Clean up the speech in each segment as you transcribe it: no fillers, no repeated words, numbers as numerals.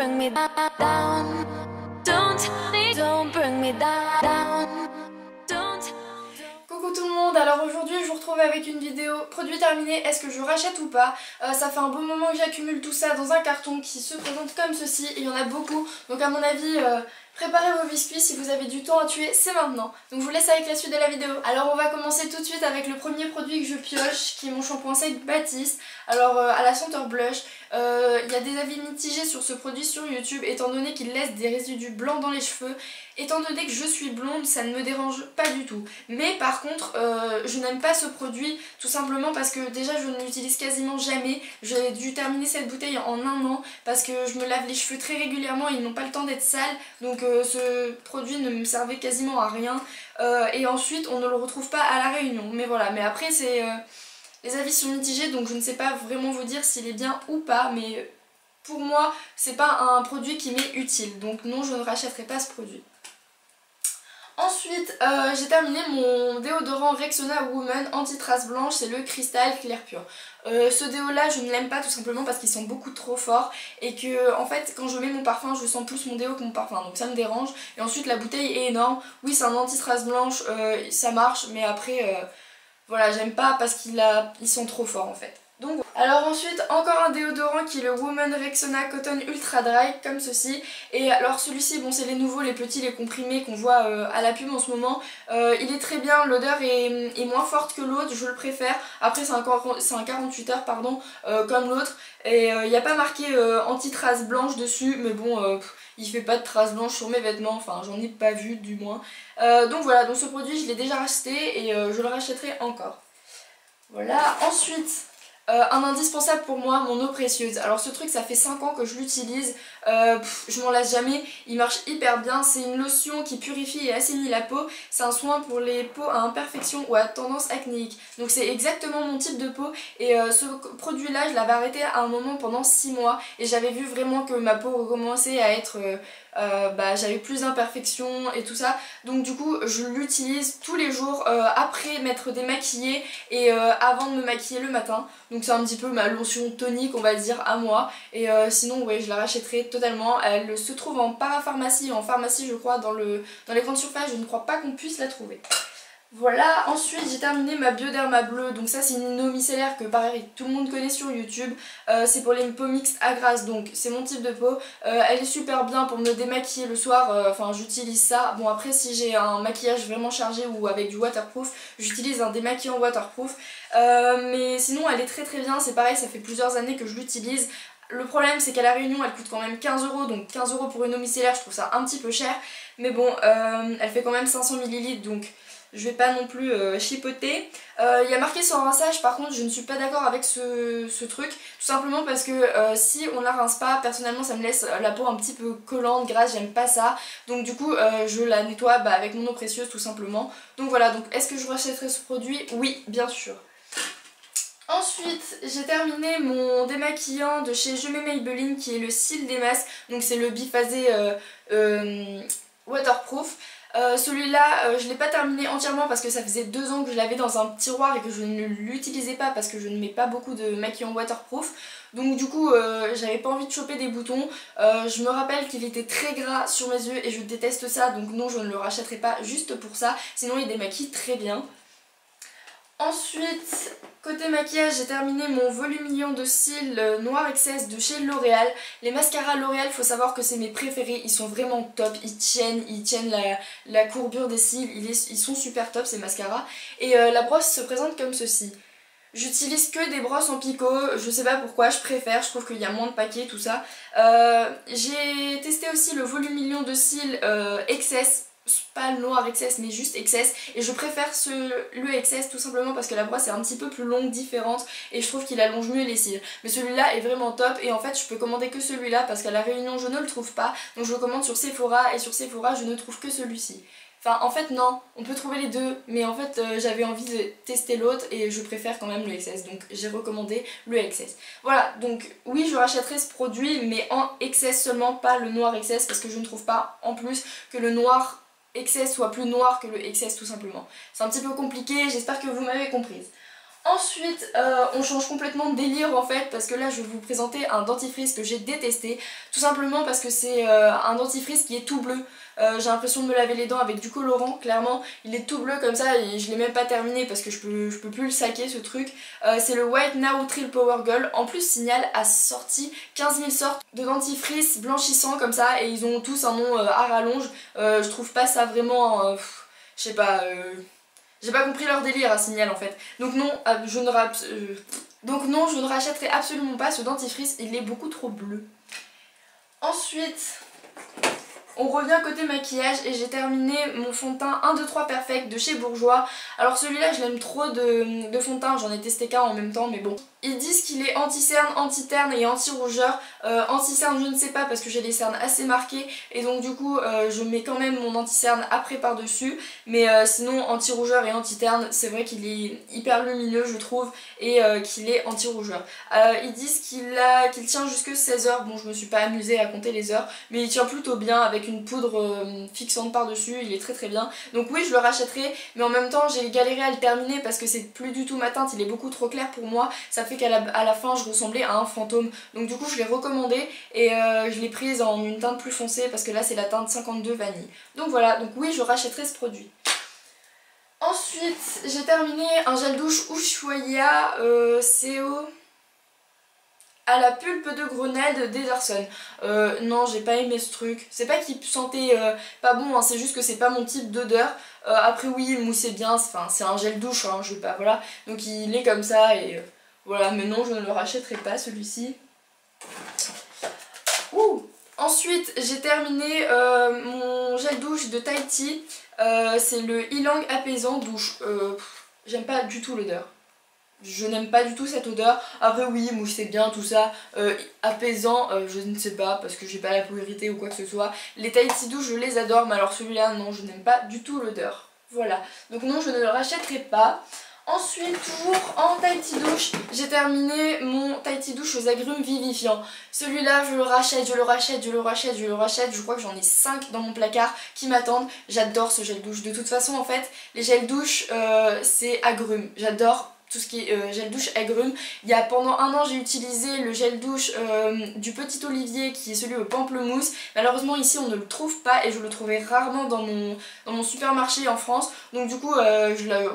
bring me down. Don't bring me down. Coucou tout le monde, alors aujourd'hui je vous retrouve avec une vidéo produit terminé, est-ce que je rachète ou pas. Ça fait un bon moment que j'accumule tout ça dans un carton qui se présente comme ceci, et il y en a beaucoup, donc à mon avis préparez vos biscuits, si vous avez du temps à tuer c'est maintenant. Donc je vous laisse avec la suite de la vidéo. Alors on va commencer tout de suite avec le premier produit que je pioche, qui est mon shampoing Saint Baptiste. Alors à la senteur blush, il y a des avis mitigés sur ce produit sur YouTube, étant donné qu'il laisse des résidus blancs dans les cheveux. Étant donné que je suis blonde, ça ne me dérange pas du tout. Mais par contre, je n'aime pas ce produit tout simplement parce que déjà je ne l'utilise quasiment jamais. J'ai dû terminer cette bouteille en un an parce que je me lave les cheveux très régulièrement et ils n'ont pas le temps d'être sales. Donc ce produit ne me servait quasiment à rien. Et ensuite, on ne le retrouve pas à La Réunion. Mais voilà, mais après les avis sont mitigés, donc je ne sais pas vraiment vous dire s'il est bien ou pas. Mais pour moi, c'est pas un produit qui m'est utile. Donc non, je ne rachèterai pas ce produit. Ensuite, j'ai terminé mon déodorant Rexona Woman anti-trace blanche, c'est le Cristal Clair Pur. Ce déo là je ne l'aime pas tout simplement parce qu'il sent beaucoup trop fort et que en fait quand je mets mon parfum je sens plus mon déo que mon parfum, donc ça me dérange. Et ensuite la bouteille est énorme, oui c'est un anti-trace blanche, ça marche, mais après voilà, j'aime pas parce qu'ils sont trop forts en fait. Donc, alors ensuite encore un déodorant qui est le Woman Rexona Cotton Ultra Dry comme ceci. Et alors celui-ci, bon c'est les nouveaux, les petits, les comprimés qu'on voit à la pub en ce moment. Il est très bien, l'odeur est moins forte que l'autre, je le préfère. Après c'est un 48 heures pardon, comme l'autre. Et il n'y a pas marqué anti-trace blanche dessus, mais bon il fait pas de traces blanches sur mes vêtements, enfin j'en ai pas vu du moins. Donc voilà, donc ce produit je l'ai déjà racheté et je le rachèterai encore. Voilà, ensuite un indispensable pour moi, mon eau précieuse. Alors ce truc ça fait 5 ans que je l'utilise, je m'en lasse jamais, il marche hyper bien. C'est une lotion qui purifie et assainit la peau. C'est un soin pour les peaux à imperfection ou à tendance acnéique. Donc c'est exactement mon type de peau. Et ce produit là je l'avais arrêté à un moment pendant 6 mois. Et j'avais vu vraiment que ma peau recommençait à être... j'avais plus d'imperfections et tout ça. Donc du coup je l'utilise tous les jours après m'être démaquillée et avant de me maquiller le matin. Donc c'est un petit peu ma lotion tonique on va dire à moi. Et sinon ouais je la rachèterai totalement. Elle se trouve en parapharmacie et en pharmacie je crois, dans les grandes surfaces je ne crois pas qu'on puisse la trouver. Voilà, ensuite j'ai terminé ma Bioderma bleue, donc ça c'est une eau micellaire que pareil tout le monde connaît sur YouTube. C'est pour les peaux mixtes à grasse, donc c'est mon type de peau. Elle est super bien pour me démaquiller le soir, enfin j'utilise ça. Bon après si j'ai un maquillage vraiment chargé ou avec du waterproof, j'utilise un démaquillant waterproof. Mais sinon elle est très bien, c'est pareil, ça fait plusieurs années que je l'utilise. Le problème c'est qu'à La Réunion elle coûte quand même 15 €, donc 15 € pour une eau micellaire je trouve ça un petit peu cher. Mais bon, elle fait quand même 500 ml, donc je vais pas non plus chipoter. Il y a marqué sans rinçage, par contre je ne suis pas d'accord avec ce truc. Tout simplement parce que si on la rince pas, personnellement ça me laisse la peau un petit peu collante, grasse, j'aime pas ça. Donc du coup je la nettoie avec mon eau précieuse tout simplement. Donc voilà, donc est-ce que je rachèterai ce produit? Oui, bien sûr. Ensuite j'ai terminé mon démaquillant de chez Je mets Maybelline qui est le Cils des masques. Donc c'est le biphasé waterproof. Celui-là je l'ai pas terminé entièrement parce que ça faisait 2 ans que je l'avais dans un tiroir et que je ne l'utilisais pas parce que je ne mets pas beaucoup de maquillant waterproof. Donc du coup j'avais pas envie de choper des boutons. Je me rappelle qu'il était très gras sur mes yeux et je déteste ça, donc non je ne le rachèterai pas juste pour ça. Sinon il démaquille très bien. Ensuite, côté maquillage, j'ai terminé mon volumillion de cils Noir Excess de chez L'Oréal. Les mascaras L'Oréal, faut savoir que c'est mes préférés, ils sont vraiment top, ils tiennent la courbure des cils, ils sont super top ces mascaras. Et la brosse se présente comme ceci. J'utilise que des brosses en picot, je sais pas pourquoi, je préfère, je trouve qu'il y a moins de paquets, tout ça. J'ai testé aussi le volumillion de cils Excess. Pas le Noir Excess mais juste Excess, et je préfère le Excess tout simplement parce que la brosse est un petit peu plus longue, différente, et je trouve qu'il allonge mieux les cils. Mais celui-là est vraiment top et en fait je peux commander que celui-là parce qu'à La Réunion je ne le trouve pas, donc je le commande sur Sephora et sur Sephora je ne trouve que celui-ci. Enfin en fait non, on peut trouver les deux, mais en fait j'avais envie de tester l'autre et je préfère quand même le XS, donc j'ai recommandé le XS. Voilà, donc oui je rachèterai ce produit mais en XS seulement, pas le Noir XS parce que je ne trouve pas en plus que le Noir XS soit plus noir que le XS tout simplement. C'est un petit peu compliqué, j'espère que vous m'avez comprise. Ensuite, on change complètement de délire en fait, parce que là je vais vous présenter un dentifrice que j'ai détesté, tout simplement parce que c'est un dentifrice qui est tout bleu. J'ai l'impression de me laver les dents avec du colorant, clairement il est tout bleu comme ça et je l'ai même pas terminé parce que je peux plus le saquer ce truc. C'est le White Now Trill Power Gold. En plus Signal a sorti 15 000 sortes de dentifrices blanchissants comme ça et ils ont tous un nom à rallonge. Je trouve pas ça vraiment, je sais pas... J'ai pas compris leur délire à Signal en fait. Donc non, je ne rachèterai absolument pas ce dentifrice, il est beaucoup trop bleu. Ensuite, on revient côté maquillage et j'ai terminé mon fond de teint 1, 2, 3 Perfect de chez Bourjois. Alors celui-là je l'aime trop de fond de teint, j'en ai testé qu'un en même temps mais bon. Ils disent qu'il est anti-cerne, anti-terne et anti-rougeur. Anti-cerne je ne sais pas parce que j'ai les cernes assez marquées et donc du coup je mets quand même mon anti-cerne après par dessus. Mais sinon anti-rougeur et anti-terne c'est vrai qu'il est hyper lumineux je trouve et qu'il est anti-rougeur. Ils disent qu'il tient jusque 16 heures, bon je me suis pas amusée à compter les heures mais il tient plutôt bien avec une poudre fixante par dessus, il est très très bien. Donc oui je le rachèterai mais en même temps j'ai galéré à le terminer parce que c'est plus du tout ma teinte, il est beaucoup trop clair pour moi. Ça fait qu'à la fin je ressemblais à un fantôme. Donc du coup je l'ai recommandé et je l'ai prise en une teinte plus foncée parce que là c'est la teinte 52 vanille. Donc voilà, donc oui je rachèterai ce produit. Ensuite j'ai terminé un gel douche Ushuaïa CO à la pulpe de grenade d'Ederson. Non j'ai pas aimé ce truc. C'est pas qu'il sentait pas bon, hein, c'est juste que c'est pas mon type d'odeur. Après oui il moussait bien, c'est un gel douche, hein, je vais pas, voilà. Donc il est comme ça et... voilà, mais non, je ne le rachèterai pas celui-ci. Ensuite, j'ai terminé mon gel douche de Tahiti. C'est le Ylang apaisant douche. J'aime pas du tout l'odeur. Je n'aime pas du tout cette odeur. Après oui, mouche c'est bien tout ça. Apaisant, je ne sais pas parce que j'ai pas la peau irritée ou quoi que ce soit. Les Tahiti douche je les adore, mais alors celui-là non, je n'aime pas du tout l'odeur. Voilà, donc non je ne le rachèterai pas. Ensuite, toujours en Tahiti douche, j'ai terminé mon Tahiti douche aux agrumes vivifiants. Celui-là, je le rachète, je le rachète, je le rachète, je le rachète. Je crois que j'en ai 5 dans mon placard qui m'attendent. J'adore ce gel douche. De toute façon, en fait, les gels douche, c'est agrumes. J'adore tout ce qui est gel douche agrumes. Pendant un an j'ai utilisé le gel douche du Petit Olivier qui est celui au pamplemousse. Malheureusement ici on ne le trouve pas et je le trouvais rarement dans mon supermarché en France. Donc du coup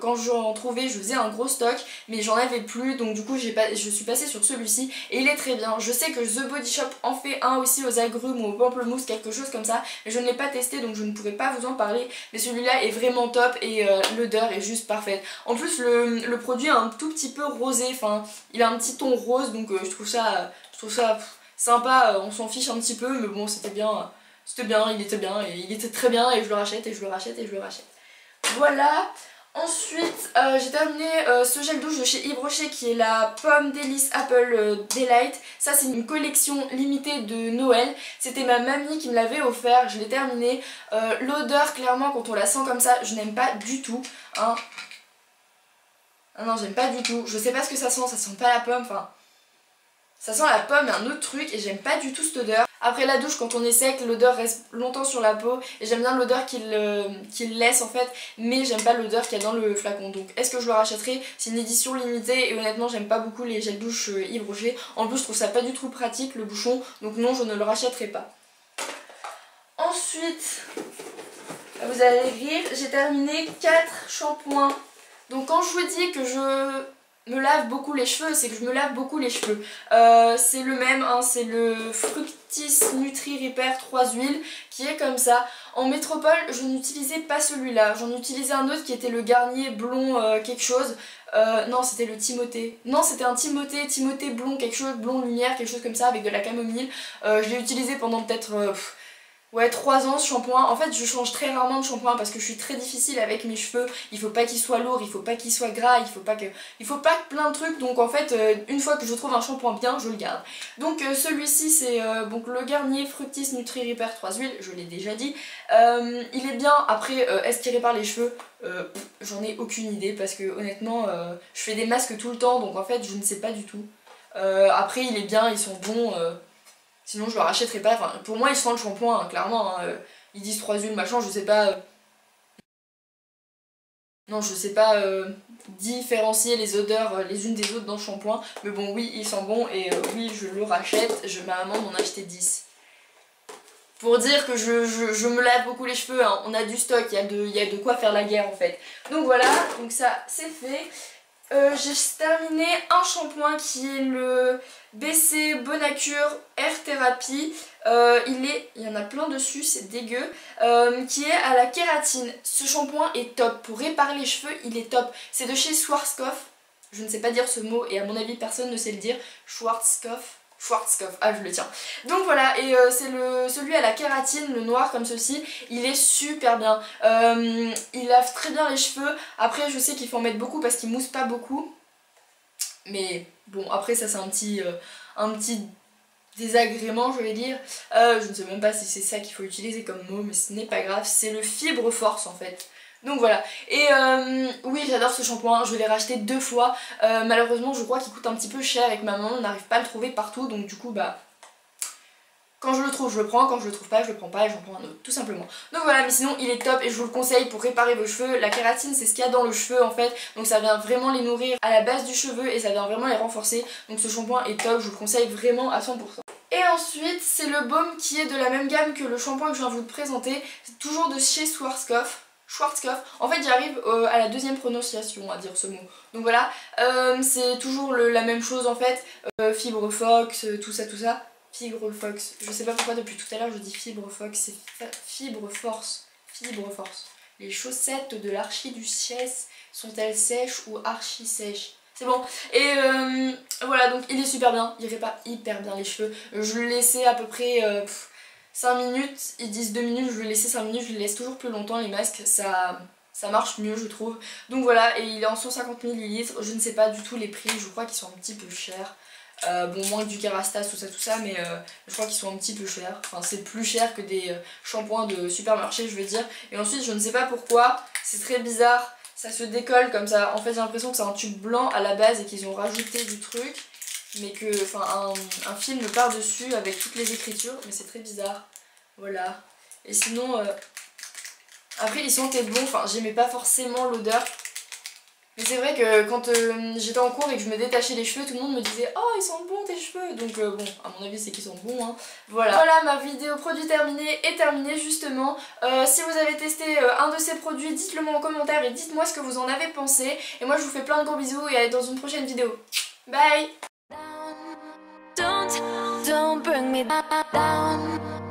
quand j'en trouvais je faisais un gros stock mais j'en avais plus, donc du coup je suis passée sur celui-ci et il est très bien. Je sais que The Body Shop en fait un aussi aux agrumes ou au pamplemousse, quelque chose comme ça, mais je ne l'ai pas testé donc je ne pourrais pas vous en parler, mais celui-là est vraiment top et l'odeur est juste parfaite. En plus le produit a un tout petit peu rosé, enfin il a un petit ton rose donc je trouve ça sympa, on s'en fiche un petit peu mais bon c'était bien, il était bien et il était très bien et je le rachète et je le rachète et je le rachète. Voilà. Ensuite j'ai terminé ce gel douche de chez Yves Rocher qui est la Pomme Délice Apple Delight. Ça c'est une collection limitée de Noël. C'était ma mamie qui me l'avait offert, je l'ai terminé. L'odeur clairement quand on la sent comme ça je n'aime pas du tout, hein. Ah non j'aime pas du tout, je sais pas ce que ça sent pas la pomme, enfin... Ça sent la pomme et un autre truc et j'aime pas du tout cette odeur. Après la douche quand on est sec l'odeur reste longtemps sur la peau et j'aime bien l'odeur qu'il laisse en fait, mais j'aime pas l'odeur qu'il y a dans le flacon. Donc est-ce que je le rachèterai? C'est une édition limitée et honnêtement j'aime pas beaucoup les gels douche Yves Rocher. En plus je trouve ça pas du tout pratique le bouchon, donc non je ne le rachèterai pas. Ensuite, vous allez rire, j'ai terminé 4 shampoings. Donc quand je vous dis que je me lave beaucoup les cheveux, c'est que je me lave beaucoup les cheveux. C'est le même, hein, c'est le Fructis Nutri Repair 3 huiles qui est comme ça. En métropole, je n'utilisais pas celui-là, j'en utilisais un autre qui était le Garnier blond quelque chose. Non, c'était le Timothée. Non, c'était un Timothée blond quelque chose, blond lumière, quelque chose comme ça avec de la camomille. Je l'ai utilisé pendant peut-être... ouais, 3 ans ce shampoing. En fait je change très rarement de shampoing parce que je suis très difficile avec mes cheveux. Il faut pas qu'ils soient lourds, il faut pas qu'ils soient gras, il faut pas plein de trucs. Donc en fait une fois que je trouve un shampoing bien je le garde. Donc celui-ci c'est donc le Garnier Fructis Nutri Repair 3 huiles, je l'ai déjà dit. Il est bien. Après est-ce qu'il répare les cheveux? J'en ai aucune idée parce que honnêtement je fais des masques tout le temps donc en fait je ne sais pas du tout. Après il est bien, ils sont bons. Sinon je le rachèterai pas, enfin pour moi ils sentent le shampoing hein, clairement, hein, ils disent 3 huiles machin, je sais pas, Non, je sais pas différencier les odeurs les unes des autres dans le shampoing. Mais bon, oui, il sent bon et oui, je le rachète. Ma maman m'en a acheté 10. Pour dire que je me lave beaucoup les cheveux, hein. On a du stock, il y a de quoi faire la guerre en fait. Donc voilà, donc ça c'est fait. J'ai terminé un shampoing qui est le BC Bonacure Air Therapy. Il y en a plein dessus, c'est dégueu. Qui est à la kératine. Ce shampoing est top. Pour réparer les cheveux, il est top. C'est de chez Schwarzkopf. Je ne sais pas dire ce mot et à mon avis personne ne sait le dire. Schwarzkopf, ah je le tiens. Donc voilà, et c'est celui à la kératine, le noir comme ceci, il est super bien. Il lave très bien les cheveux. Après je sais qu'il faut en mettre beaucoup parce qu'il mousse pas beaucoup. Mais bon, après ça c'est un petit désagrément je vais dire. Je ne sais même pas si c'est ça qu'il faut utiliser comme mot, mais ce n'est pas grave. C'est le Fibre Force en fait. Donc voilà, et oui j'adore ce shampoing, je l'ai racheté 2 fois, malheureusement je crois qu'il coûte un petit peu cher et que ma maman n'arrive pas à le trouver partout, donc du coup bah quand je le trouve je le prends, quand je le trouve pas je le prends pas et j'en prends un autre tout simplement. Donc voilà, mais sinon il est top et je vous le conseille pour réparer vos cheveux. La kératine c'est ce qu'il y a dans le cheveu en fait, donc ça vient vraiment les nourrir à la base du cheveu et ça vient vraiment les renforcer, donc ce shampoing est top, je vous le conseille vraiment à 100%. Et ensuite c'est le baume qui est de la même gamme que le shampoing que je viens de vous présenter, c'est toujours de chez Schwarzkopf. En fait j'arrive à la deuxième prononciation à dire ce mot. Donc voilà, c'est toujours la même chose en fait, Fibre Fox, tout ça. Fibre Fox, je sais pas pourquoi depuis tout à l'heure je dis Fibre Fox, c'est Fibre Force. Les chaussettes de l'archiduchesse sont-elles sèches ou archi sèches? C'est bon, et voilà, donc il est super bien, il répare hyper bien les cheveux. Je le laissais à peu près 5 minutes, ils disent 2 minutes, je le laissais 5 minutes, je les laisse toujours plus longtemps les masques, ça marche mieux je trouve. Donc voilà, et il est en 150 ml, je ne sais pas du tout les prix, je crois qu'ils sont un petit peu chers. Bon, moins que du Kerastase, tout ça, mais je crois qu'ils sont un petit peu chers. Enfin, c'est plus cher que des shampoings de supermarché, je veux dire. Et ensuite, je ne sais pas pourquoi, c'est très bizarre, ça se décolle comme ça. En fait, j'ai l'impression que c'est un tube blanc à la base et qu'ils ont rajouté du truc. Mais que, enfin, un film par-dessus avec toutes les écritures, mais c'est très bizarre. Voilà. Et sinon, après, ils sentaient bon, enfin, j'aimais pas forcément l'odeur. Mais c'est vrai que quand j'étais en cours et que je me détachais les cheveux, tout le monde me disait « Oh, ils sentent bon tes cheveux !» Donc bon, à mon avis c'est qu'ils sont bons, hein. Voilà. Voilà, ma vidéo produit terminée est terminée justement. Si vous avez testé un de ces produits, dites-le moi en commentaire et dites-moi ce que vous en avez pensé. Et moi je vous fais plein de gros bisous et à dans une prochaine vidéo. Bye! Don't bring me down.